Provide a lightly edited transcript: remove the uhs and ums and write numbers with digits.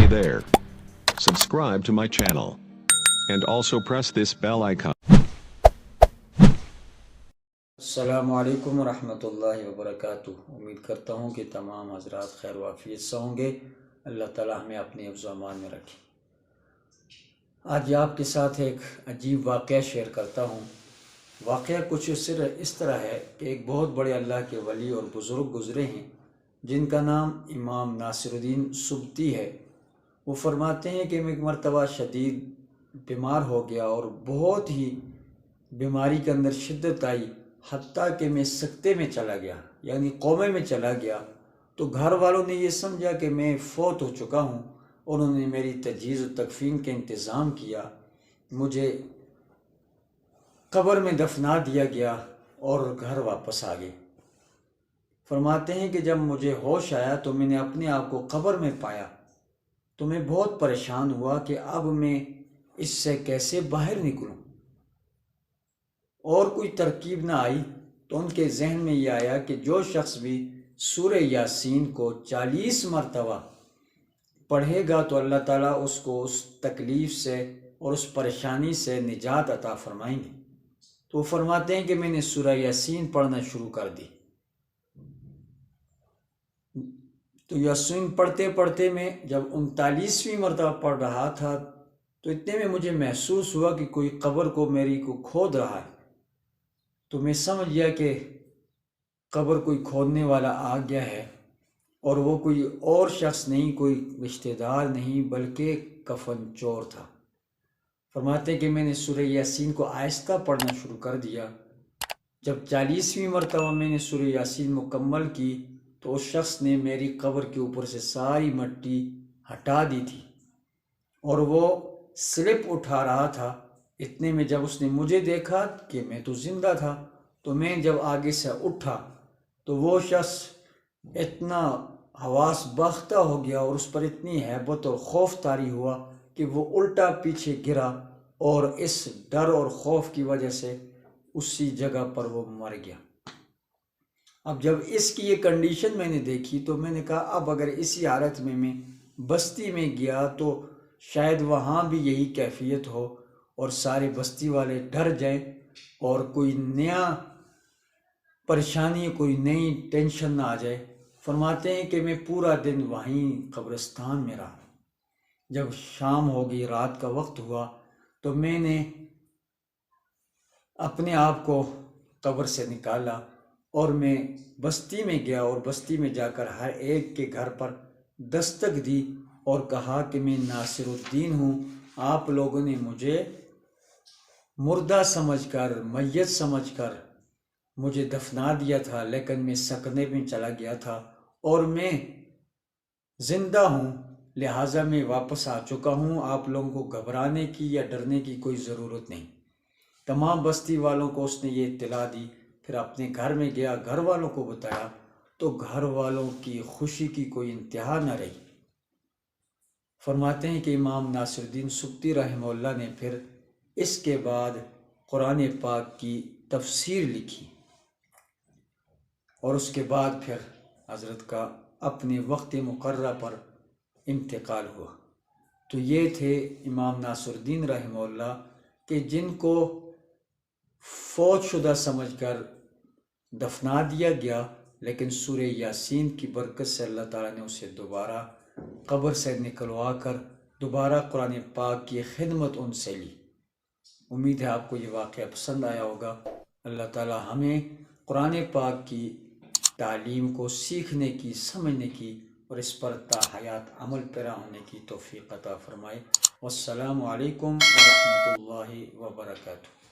Hey there. Subscribe to my channel. And also press this bell icon. अस्सलामु अलैकुम रहमतुल्लाहि व बरकातुहू। उम्मीद करता हूँ कि तमाम हजरात खैर वाफियत से होंगे। अल्लाह ताला हमें अपने हिफ्ज़ व अमान में रखे। आज आपके साथ एक अजीब वाक़या शेयर करता हूँ। वाक़या कुछ इस तरह है कि एक बहुत बड़े अल्लाह के वली और बुज़ुर्ग गुज़रे हैं जिनका नाम इमाम नासिरुद्दीन सुब्ती है। वो फरमाते हैं कि मैं एक मरतबा शदीद बीमार हो गया और बहुत ही बीमारी के अंदर शिद्दत आई, हत्ता कि मैं सकते में चला गया, यानी कोमे में चला गया। तो घर वालों ने ये समझा कि मैं फ़ौत हो चुका हूँ। उन्होंने मेरी तजहीज़ व तकफ़ीन का इंतज़ाम किया, मुझे कब्र में दफना दिया गया और घर वापस आ गए। फरमाते हैं कि जब मुझे होश आया तो मैंने अपने आप को कब्र में पाया तो मैं बहुत परेशान हुआ कि अब मैं इससे कैसे बाहर निकलूं। और कोई तरकीब ना आई तो उनके जहन में ये आया कि जो शख्स भी सूरह यासीन को 40 मरतबा पढ़ेगा तो अल्लाह ताला उसको उस तकलीफ़ से और उस परेशानी से निजात अता फरमाएंगे। तो वो फरमाते हैं कि मैंने सूरह यासीन पढ़ना शुरू कर दी। तो यासीन पढ़ते पढ़ते मैं जब 39वीं मरतबा पढ़ रहा था तो इतने में मुझे महसूस हुआ कि कोई कब्र को मेरी को खोद रहा है। तो मैं समझ गया कि कब्र कोई खोदने वाला आ गया है, और वो कोई और शख्स नहीं, कोई रिश्तेदार नहीं, बल्कि कफन चोर था। फरमाते हैं कि मैंने सूरह यासीन को आहिस्ता पढ़ना शुरू कर दिया। जब 40वीं मरतबा मैंने सूरह यासीन मुकम्मल की तो उस शख्स ने मेरी कब्र के ऊपर से सारी मिट्टी हटा दी थी और वो स्लिप उठा रहा था। इतने में जब उसने मुझे देखा कि मैं तो ज़िंदा था, तो मैं जब आगे से उठा तो वो शख्स इतना हवास बख्ता हो गया और उस पर इतनी हैबत और खौफ तारी हुआ कि वो उल्टा पीछे गिरा और इस डर और खौफ की वजह से उसी जगह पर वो मर गया। अब जब इसकी ये कंडीशन मैंने देखी तो मैंने कहा अब अगर इसी हालत में मैं बस्ती में गया तो शायद वहाँ भी यही कैफियत हो और सारे बस्ती वाले डर जाएं और कोई नया परेशानी, कोई नई टेंशन ना आ जाए। फरमाते हैं कि मैं पूरा दिन वहीं कब्रिस्तान में रहा। जब शाम हो गई, रात का वक्त हुआ, तो मैंने अपने आप को कब्र से निकाला और मैं बस्ती में गया और बस्ती में जाकर हर एक के घर पर दस्तक दी और कहा कि मैं नासिरुद्दीन हूँ। आप लोगों ने मुझे मुर्दा समझकर, मैयत समझकर मुझे दफना दिया था, लेकिन मैं सकने में चला गया था और मैं ज़िंदा हूँ, लिहाजा मैं वापस आ चुका हूँ। आप लोगों को घबराने की या डरने की कोई ज़रूरत नहीं। तमाम बस्ती वालों को उसने ये इत्तला दी। फिर अपने घर में गया, घर वालों को बताया तो घर वालों की खुशी की कोई इंतहा न रही। फरमाते हैं कि इमाम नासिरुद्दीन सुब्ती रहमहुल्लाह ने फिर इसके बाद कुरान पाक की तफसीर लिखी और उसके बाद फिर हज़रत का अपने वक्त मुकर्रर पर इंतकाल हुआ। तो ये थे इमाम नासिरुद्दीन रहमहुल्लाह कि जिनको फौत शुदा समझकर दफना दिया गया, लेकिन सूरह यासीन की बरकत से अल्लाह ताला ने उसे दोबारा कब्र से निकलवा कर दोबारा कुरान पाक की खिदमत उनसे ली। उम्मीद है आपको ये वाक़या पसंद आया होगा। अल्लाह ताला हमें कुरान पाक की तालीम को सीखने की, समझने की और इस पर ताहयात अमल पैरा होने की तौफीक अता फरमाए। वस्सलामु अलैकुम व रहमतुल्लाहि व बरकातुहू।